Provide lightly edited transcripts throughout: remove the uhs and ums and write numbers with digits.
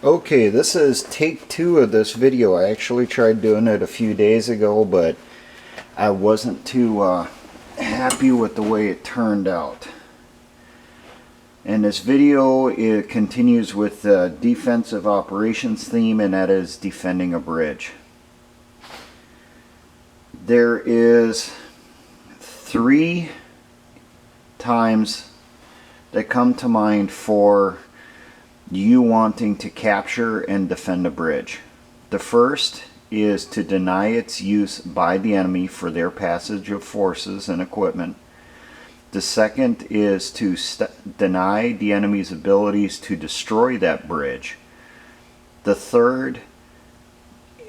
Okay, this is take two of this video. I actually tried doing it a few days ago, but I wasn't too happy with the way it turned out. And this video, it continues with the defensive operations theme, and that is defending a bridge. There is 3 times that come to mind for you wanting to capture and defend a bridge. The first is to deny its use by the enemy for their passage of forces and equipment. The second is to deny the enemy's abilities to destroy that bridge. The third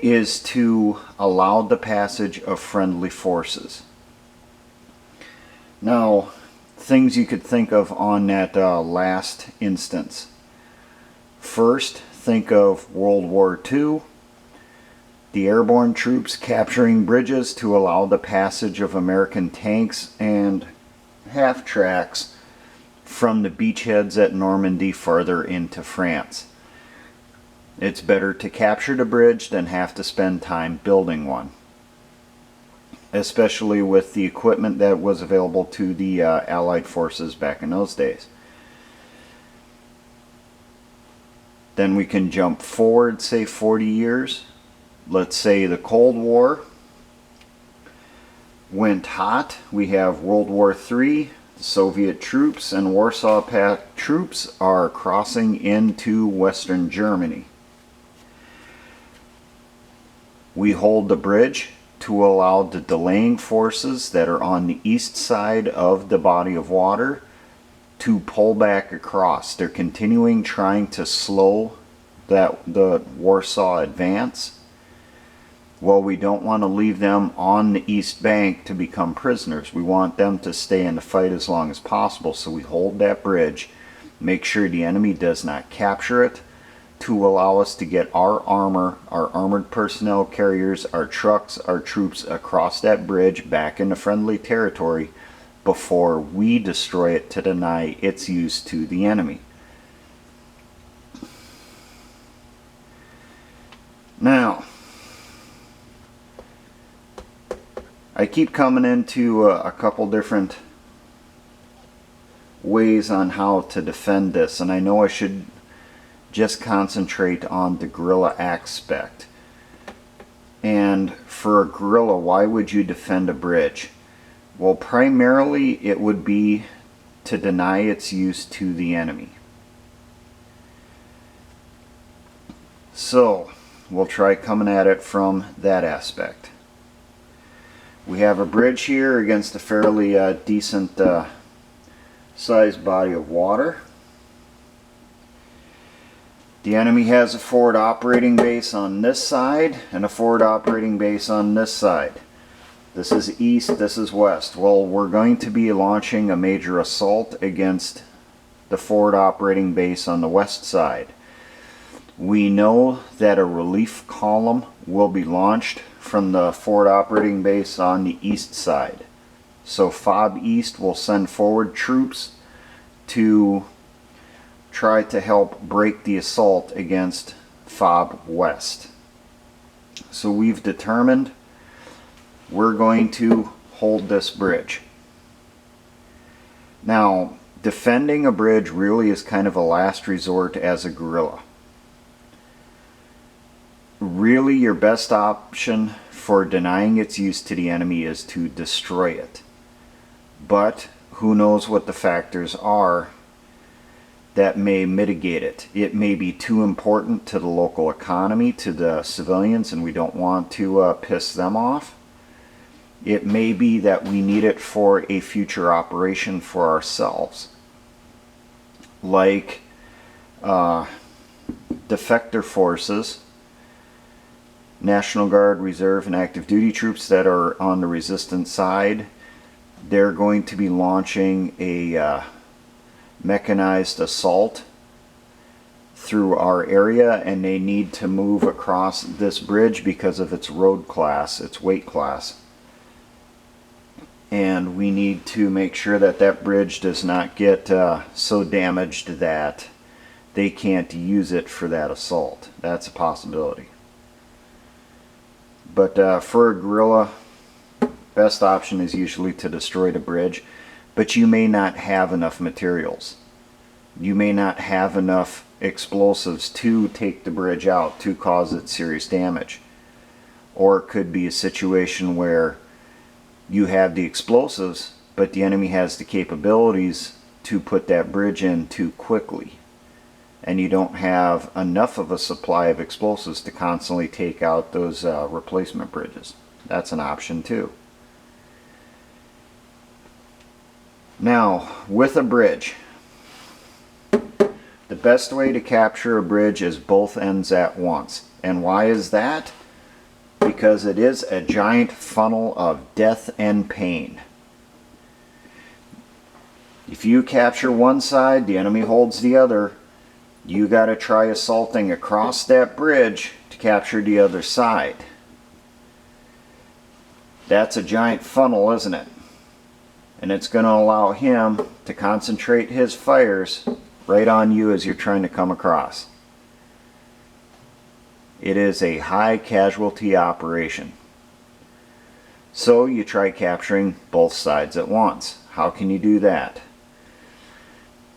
is to allow the passage of friendly forces. Now, things you could think of on that last instance. First, think of World War II, the airborne troops capturing bridges to allow the passage of American tanks and half-tracks from the beachheads at Normandy farther into France. It's better to capture the bridge than have to spend time building one, especially with the equipment that was available to the Allied forces back in those days. Then we can jump forward, say 40 years. Let's say the Cold War went hot. We have World War III. The Soviet troops and Warsaw Pact troops are crossing into Western Germany. We hold the bridge to allow the delaying forces that are on the east side of the body of water to pull back across. They're continuing trying to slow the Warsaw advance. Well, we don't want to leave them on the east bank to become prisoners. We want them to stay in the fight as long as possible, so we hold that bridge, make sure the enemy does not capture it, to allow us to get our armor, our armored personnel carriers, our trucks, our troops across that bridge back into friendly territory before we destroy it to deny its use to the enemy. Now, I keep coming into a couple different ways on how to defend this, and I know I should just concentrate on the guerrilla aspect. And for a guerrilla, why would you defend a bridge? Well, primarily it would be to deny its use to the enemy. So, we'll try coming at it from that aspect. We have a bridge here against a fairly decent sized body of water. The enemy has a forward operating base on this side and a forward operating base on this side. This is east, this is west. Well, we're going to be launching a major assault against the forward operating base on the west side. We know that a relief column will be launched from the forward operating base on the east side. So FOB East will send forward troops to try to help break the assault against FOB West. So we've determined we're going to hold this bridge. Now, defending a bridge really is kind of a last resort as a guerrilla. Really, your best option for denying its use to the enemy is to destroy it. But who knows what the factors are that may mitigate it. It may be too important to the local economy, to the civilians, and we don't want to piss them off. It may be that we need it for a future operation for ourselves, like defector forces, National Guard, Reserve, and active duty troops that are on the resistance side. They're going to be launching a mechanized assault through our area, and they need to move across this bridge because of its road class, its weight class. And we need to make sure that that bridge does not get so damaged that they can't use it for that assault. That's a possibility. But for a guerrilla, best option is usually to destroy the bridge, but you may not have enough materials. You may not have enough explosives to take the bridge out to cause it serious damage. Or it could be a situation where you have the explosives, but the enemy has the capabilities to put that bridge in too quickly, and you don't have enough of a supply of explosives to constantly take out those replacement bridges. That's an option too. Now, with a bridge, the best way to capture a bridge is both ends at once. And why is that? Because it is a giant funnel of death and pain. If you capture one side, the enemy holds the other. You got to try assaulting across that bridge to capture the other side. That's a giant funnel, isn't it? And it's going to allow him to concentrate his fires right on you as you're trying to come across. It is a high casualty operation. So you try capturing both sides at once. How can you do that?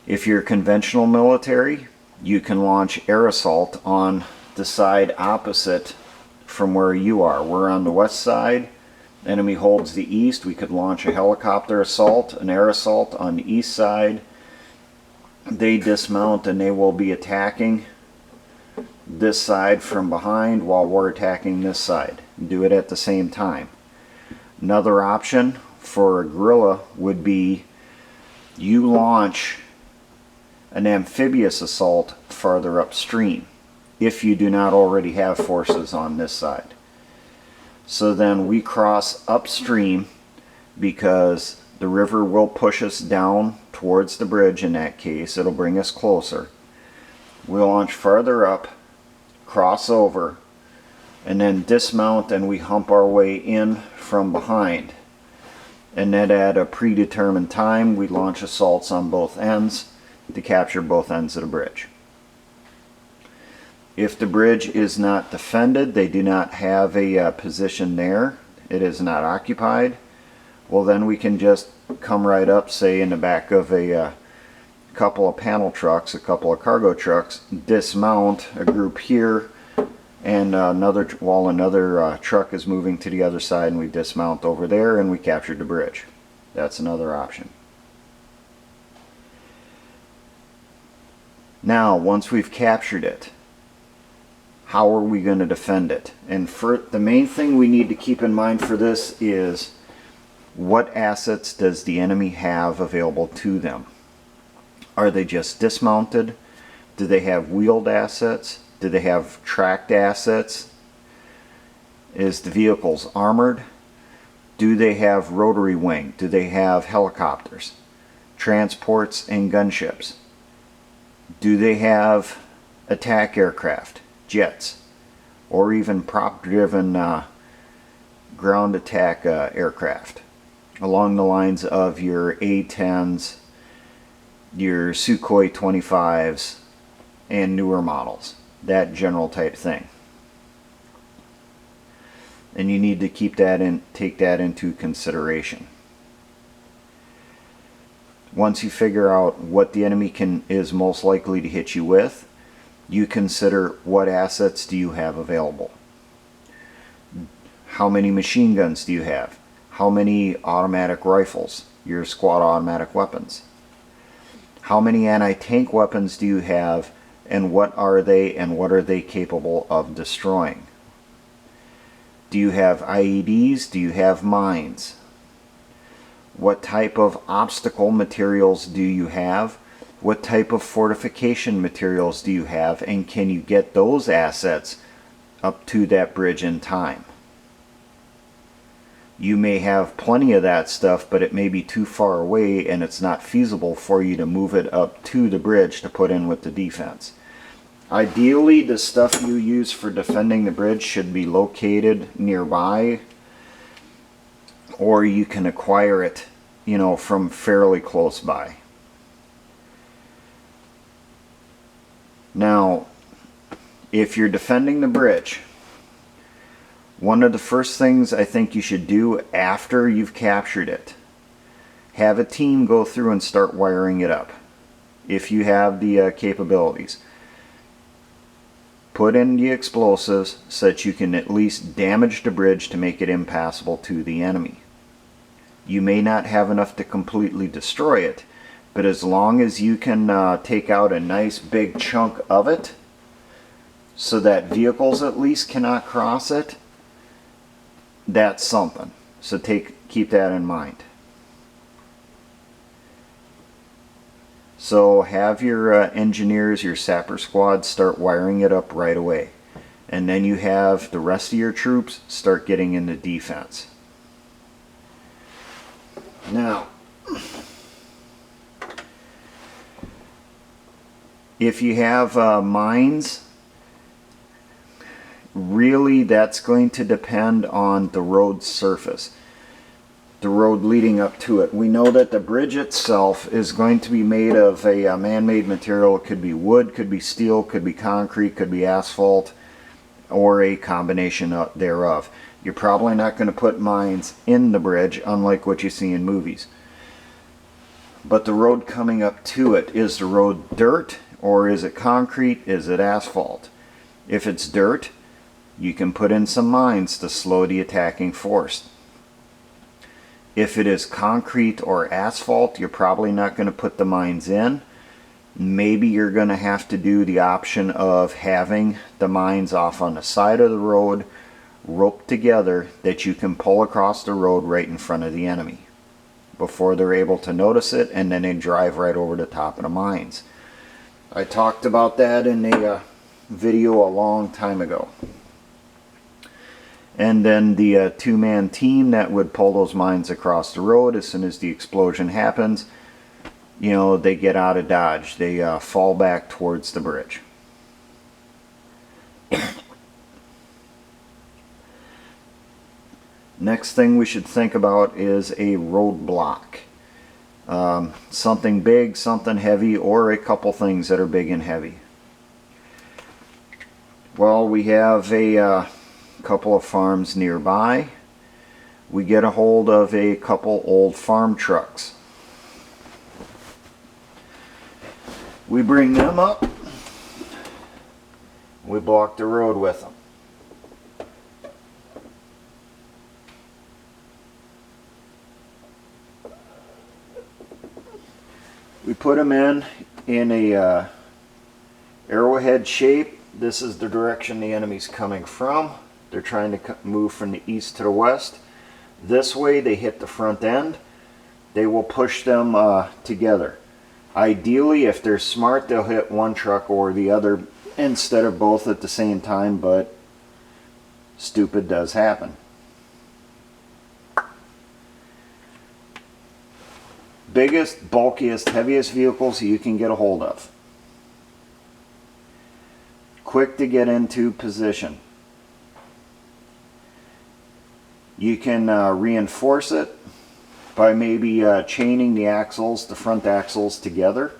If you're conventional military, you can launch air assault on the side opposite from where you are. We're on the west side. Enemy holds the east. We could launch a helicopter assault, an air assault on the east side. They dismount and they will be attacking this side from behind while we're attacking this side. Do it at the same time. Another option for a guerrilla would be you launch an amphibious assault farther upstream if you do not already have forces on this side. So then we cross upstream because the river will push us down towards the bridge. In that case, it'll bring us closer. We'll launch farther up, cross over, and then dismount, and we hump our way in from behind. And then at a predetermined time, we launch assaults on both ends to capture both ends of the bridge. If the bridge is not defended, they do not have a position there, it is not occupied, well then we can just come right up, say in the back of a couple of panel trucks, a couple of cargo trucks, dismount a group here, and another truck is moving to the other side, and we dismount over there and we captured the bridge. That's another option. Now, once we've captured it, how are we going to defend it? And for the main thing we need to keep in mind for this is what assets does the enemy have available to them? Are they just dismounted? Do they have wheeled assets? Do they have tracked assets? Is the vehicles armored? Do they have rotary wing? Do they have helicopters, transports, and gunships? Do they have attack aircraft, jets, or even prop-driven ground attack aircraft along the lines of your A-10s, your Sukhoi 25s, and newer models, that general type thing. And you need to keep that in, take that into consideration. Once you figure out what the enemy is most likely to hit you with, you consider what assets do you have available. How many machine guns do you have? How many automatic rifles, your squad automatic weapons? How many anti-tank weapons do you have, and what are they capable of destroying? Do you have IEDs? Do you have mines? What type of obstacle materials do you have? What type of fortification materials do you have, and can you get those assets up to that bridge in time? You may have plenty of that stuff, but it may be too far away and it's not feasible for you to move it up to the bridge to put in with the defense. Ideally, the stuff you use for defending the bridge should be located nearby, or you can acquire it, you know, from fairly close by. Now, if you're defending the bridge, one of the first things I think you should do after you've captured it, have a team go through and start wiring it up. If you have the capabilities. Put in the explosives so that you can at least damage the bridge to make it impassable to the enemy. You may not have enough to completely destroy it, but as long as you can take out a nice big chunk of it so that vehicles at least cannot cross it, that's something. So keep that in mind. So have your engineers, your sapper squad start wiring it up right away. And then you have the rest of your troops start getting into defense. Now, if you have mines, really that's going to depend on the road surface. The road leading up to it. We know that the bridge itself is going to be made of a man-made material. It could be wood, could be steel, could be concrete, could be asphalt, or a combination thereof. You're probably not going to put mines in the bridge, unlike what you see in movies. But the road coming up to it, is the road dirt, or is it concrete, is it asphalt? If it's dirt, you can put in some mines to slow the attacking force. If it is concrete or asphalt, you're probably not going to put the mines in. Maybe you're going to have to do the option of having the mines off on the side of the road, roped together, that you can pull across the road right in front of the enemy before they're able to notice it, and then they drive right over the top of the mines. I talked about that in a video a long time ago. And then the two-man team that would pull those mines across the road, as soon as the explosion happens, you know, they get out of dodge. They fall back towards the bridge. Next thing we should think about is a roadblock. Something big, something heavy, or a couple things that are big and heavy. Well, we have a couple of farms nearby. We get a hold of a couple old farm trucks. We bring them up. We block the road with them. We put them in a arrowhead shape. This is the direction the enemy's coming from. They're trying to move from the east to the west. This way they hit the front end. They will push them together. Ideally, if they're smart, they'll hit one truck or the other instead of both at the same time, but stupid does happen. Biggest, bulkiest, heaviest vehicles you can get a hold of. Quick to get into position. You can reinforce it by maybe chaining the axles, the front axles together.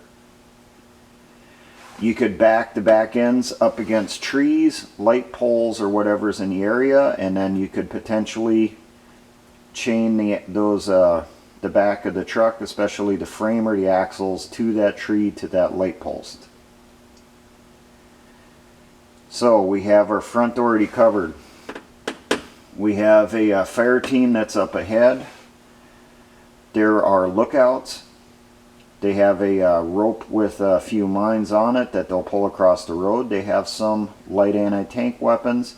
You could back the back ends up against trees, light poles, or whatever's in the area, and then you could potentially chain the back of the truck, especially the frame or the axles, to that tree, to that light post. So we have our front already covered. We have a fire team that's up ahead. There are lookouts. They have a rope with a few mines on it that they'll pull across the road. They have some light anti-tank weapons.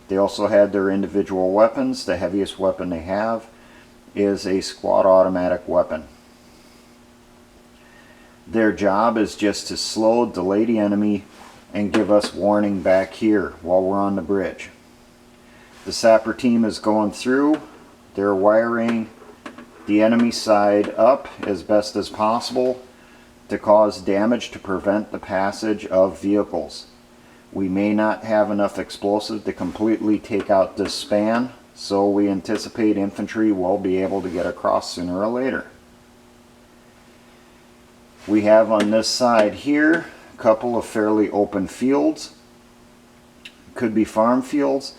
They also have their individual weapons. The heaviest weapon they have is a squad automatic weapon. Their job is just to slow, delay the enemy, and give us warning back here while we're on the bridge. The sapper team is going through. They're wiring the enemy side up as best as possible to cause damage to prevent the passage of vehicles. We may not have enough explosive to completely take out this span, so we anticipate infantry will be able to get across sooner or later. We have on this side here a couple of fairly open fields. Could be farm fields.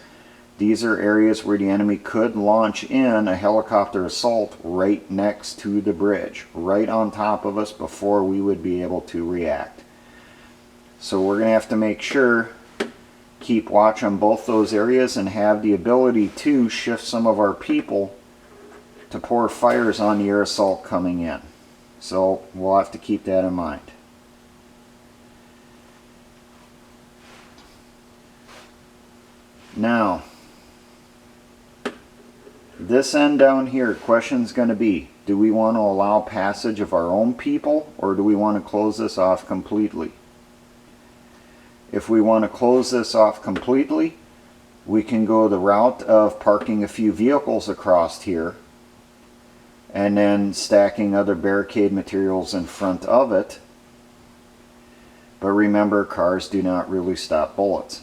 These are areas where the enemy could launch in a helicopter assault right next to the bridge, right on top of us before we would be able to react. So we're going to have to make sure, keep watch on both those areas and have the ability to shift some of our people to pour fires on the air assault coming in. So we'll have to keep that in mind. Now, this end down here, question's going to be, do we want to allow passage of our own people, or do we want to close this off completely? If we want to close this off completely, we can go the route of parking a few vehicles across here and then stacking other barricade materials in front of it. But remember, cars do not really stop bullets.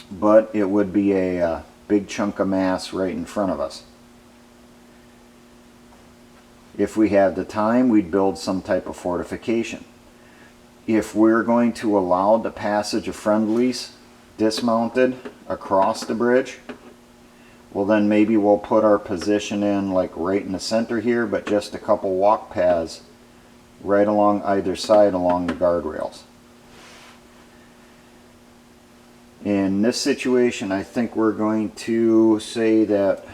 But it would be a big chunk of mass right in front of us. If we had the time, we'd build some type of fortification. If we're going to allow the passage of friendlies dismounted across the bridge, well then maybe we'll put our position in like right in the center here, but just a couple walk paths right along either side along the guardrails. In this situation, I think we're going to say that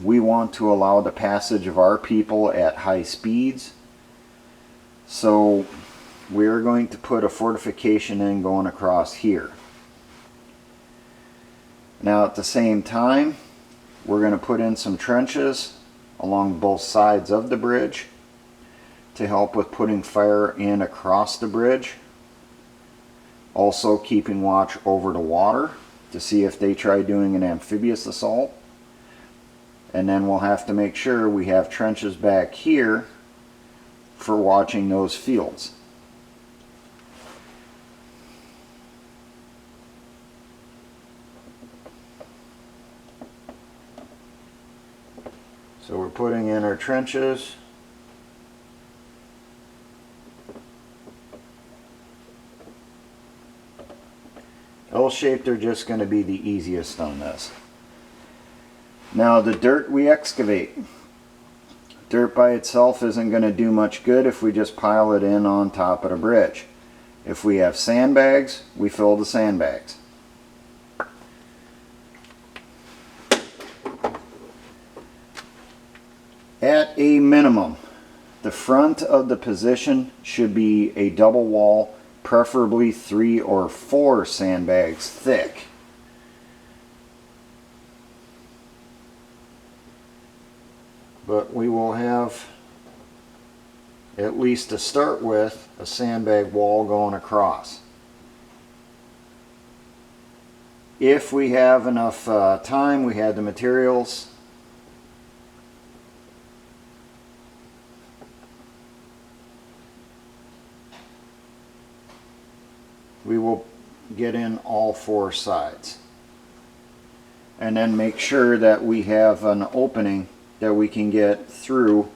we want to allow the passage of our people at high speeds. So we're going to put a fortification in going across here. Now at the same time, we're going to put in some trenches along both sides of the bridge to help with putting fire in across the bridge. Also keeping watch over the water to see if they try doing an amphibious assault. And then we'll have to make sure we have trenches back here for watching those fields. So we're putting in our trenches. L-shaped are just going to be the easiest on this. Now the dirt we excavate. Dirt by itself isn't going to do much good if we just pile it in on top of the bridge. If we have sandbags, we fill the sandbags. At a minimum, the front of the position should be a double wall, preferably 3 or 4 sandbags thick. But we will have, at least to start with, a sandbag wall going across. If we have enough time, we had the materials, we will get in all 4 sides. And then make sure that we have an opening that we can get through.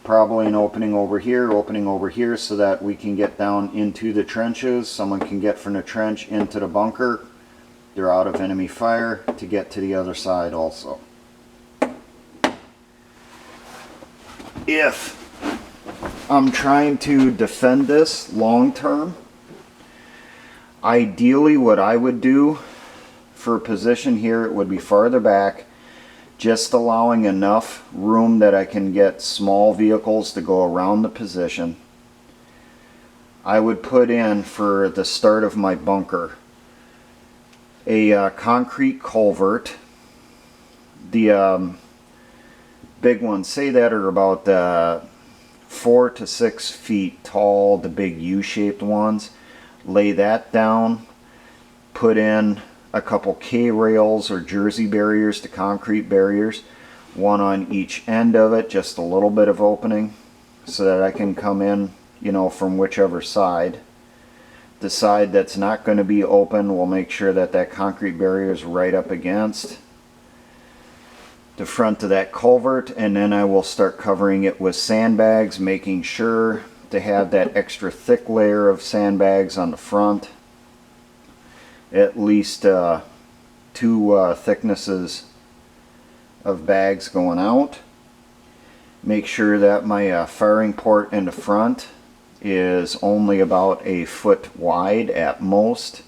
Probably an opening over here, so that we can get down into the trenches. Someone can get from the trench into the bunker. They're out of enemy fire to get to the other side also. If I'm trying to defend this long term, ideally what I would do for a position here, it would be farther back, just allowing enough room that I can get small vehicles to go around the position. I would put in, for the start of my bunker, a concrete culvert. The big ones, say that, are about 4 to 6 feet tall, the big U-shaped ones. Lay that down, put in a couple K-rails or jersey barriers to concrete barriers, one on each end of it, just a little bit of opening so that I can come in, you know, from whichever side. The side that's not going to be open, we'll make sure that that concrete barrier is right up against the front of that culvert, and then I will start covering it with sandbags, making sure to have that extra thick layer of sandbags on the front. At least 2 thicknesses of bags going out. Make sure that my firing port in the front is only about a foot wide at most.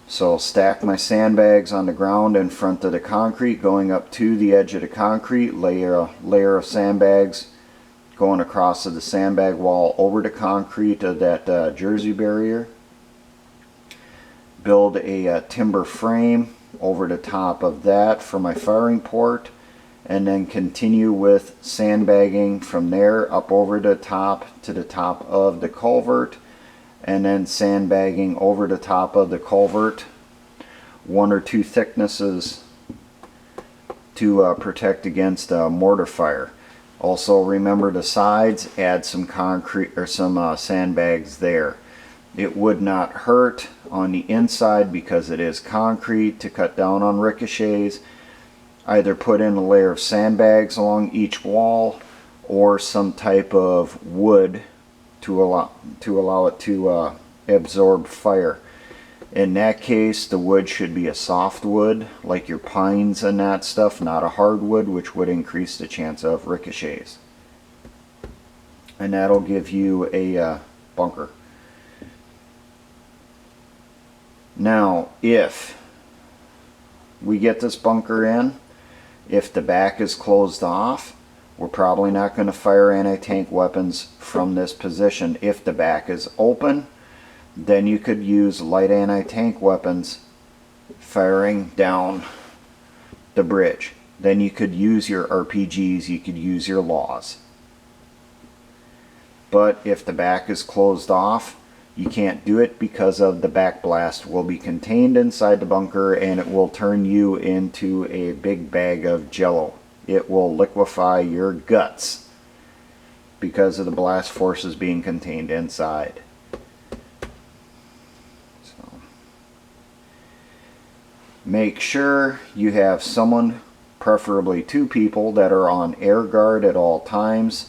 So stack my sandbags on the ground in front of the concrete, going up to the edge of the concrete, lay a layer of sandbags going across to the sandbag wall over the concrete of that jersey barrier. Build a timber frame over the top of that for my firing port, and then continue with sandbagging from there up over the top to the top of the culvert, and then sandbagging over the top of the culvert 1 or 2 thicknesses to protect against mortar fire. Also remember the sides, add some concrete or some sandbags there. It would not hurt on the inside because it is concrete to cut down on ricochets. Either put in a layer of sandbags along each wall or some type of wood to allow it to absorb fire. In that case, the wood should be a soft wood like your pines and that stuff, not a hardwood, which would increase the chance of ricochets. And that'll give you a bunker. Now, if we get this bunker in, if the back is closed off, we're probably not going to fire anti-tank weapons from this position. If the back is open, then you could use light anti-tank weapons firing down the bridge. Then you could use your RPGs, you could use your laws. But if the back is closed off, you can't do it because of the back blast will be contained inside the bunker and it will turn you into a big bag of jello. It will liquefy your guts because of the blast forces being contained inside. So, make sure you have someone, preferably 2 people, that are on air guard at all times.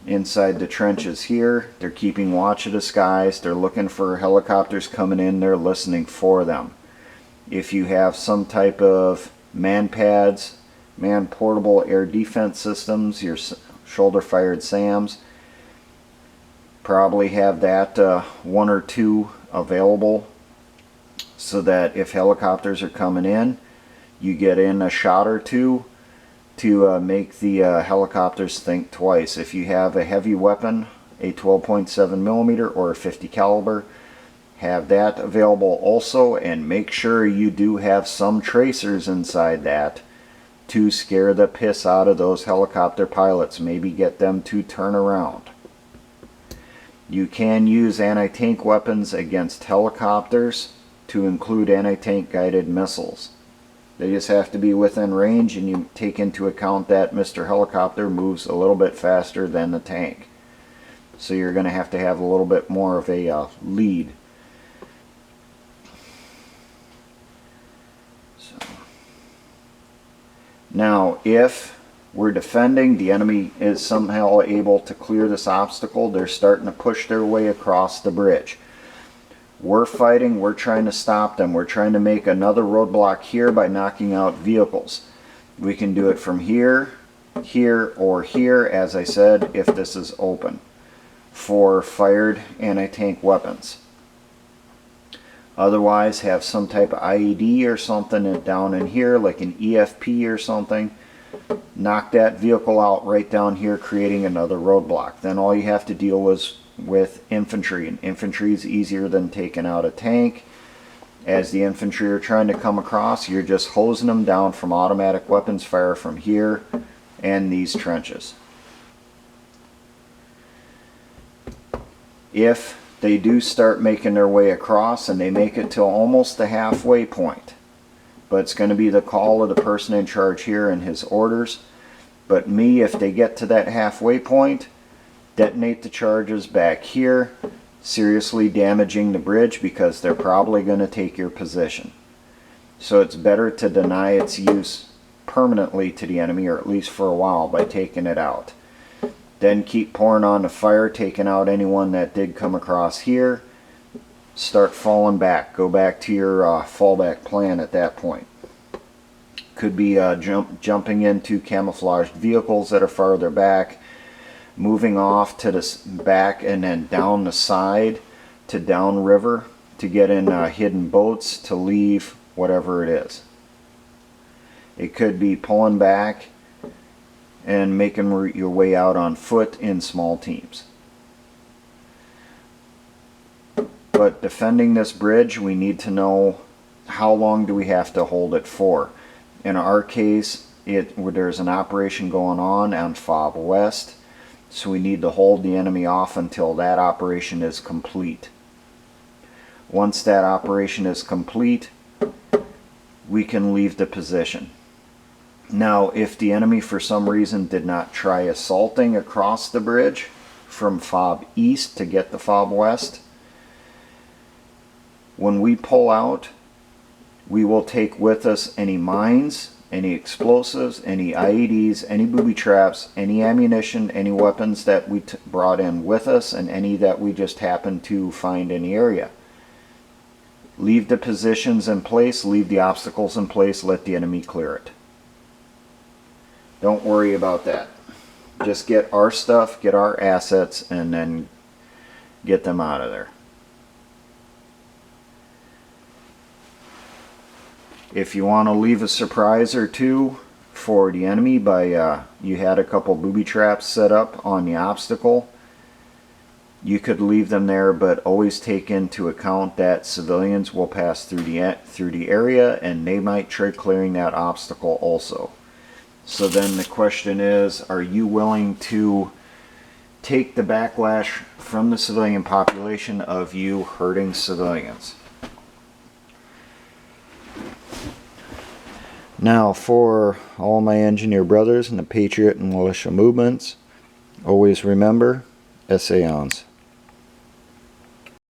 Inside the trenches here, they're keeping watch of the skies, they're looking for helicopters coming in, they're listening for them. If you have some type of man pads, man portable air defense systems, your shoulder fired SAMs, probably have that 1 or 2 available so that if helicopters are coming in, you get in a shot or 2 to make the helicopters think twice. If you have a heavy weapon, a 12.7 millimeter or a 50 caliber, have that available also, and make sure you do have some tracers inside that to scare the piss out of those helicopter pilots, maybe get them to turn around. You can use anti-tank weapons against helicopters to include anti-tank guided missiles. They just have to be within range, and you take into account that Mr. Helicopter moves a little bit faster than the tank. So you're going to have a little bit more of a lead. So. Now, if we're defending, the enemy is somehow able to clear this obstacle, they're starting to push their way across the bridge. We're fighting, we're trying to stop them. We're trying to make another roadblock here by knocking out vehicles. We can do it from here, here, or here, as I said, if this is open for fired anti-tank weapons. Otherwise, have some type of IED or something down in here, like an EFP or something. Knock that vehicle out right down here, creating another roadblock. Then all you have to deal with infantry, and infantry is easier than taking out a tank. As the infantry are trying to come across, you're just hosing them down from automatic weapons fire from here and these trenches. If they do start making their way across and they make it to almost the halfway point, but it's going to be the call of the person in charge here and his orders. But me, if they get to that halfway point, detonate the charges back here, seriously damaging the bridge because they're probably going to take your position. So it's better to deny its use permanently to the enemy, or at least for a while, by taking it out. Then keep pouring on the fire, taking out anyone that did come across here. Start falling back. Go back to your fallback plan at that point. Could be jumping into camouflaged vehicles that are farther back, moving off to the back and then down the side to downriver to get in hidden boats to leave whatever it is. It could be pulling back and making your way out on foot in small teams. But defending this bridge, we need to know how long do we have to hold it for. In our case, there's an operation going on FOB West, so we need to hold the enemy off until that operation is complete. Once that operation is complete, we can leave the position. Now, if the enemy for some reason did not try assaulting across the bridge from FOB East to get to FOB West, when we pull out, we will take with us any mines, any explosives, any IEDs, any booby traps, any ammunition, any weapons that we brought in with us, and any that we just happened to find in the area. Leave the positions in place, leave the obstacles in place, let the enemy clear it. Don't worry about that. Just get our stuff, get our assets, and then get them out of there. If you want to leave a surprise or two for the enemy by you had a couple booby traps set up on the obstacle, you could leave them there, but always take into account that civilians will pass through the area and they might try clearing that obstacle also. So then the question is, are you willing to take the backlash from the civilian population of you hurting civilians? Now, for all my engineer brothers in the Patriot and militia movements, always remember, essayons.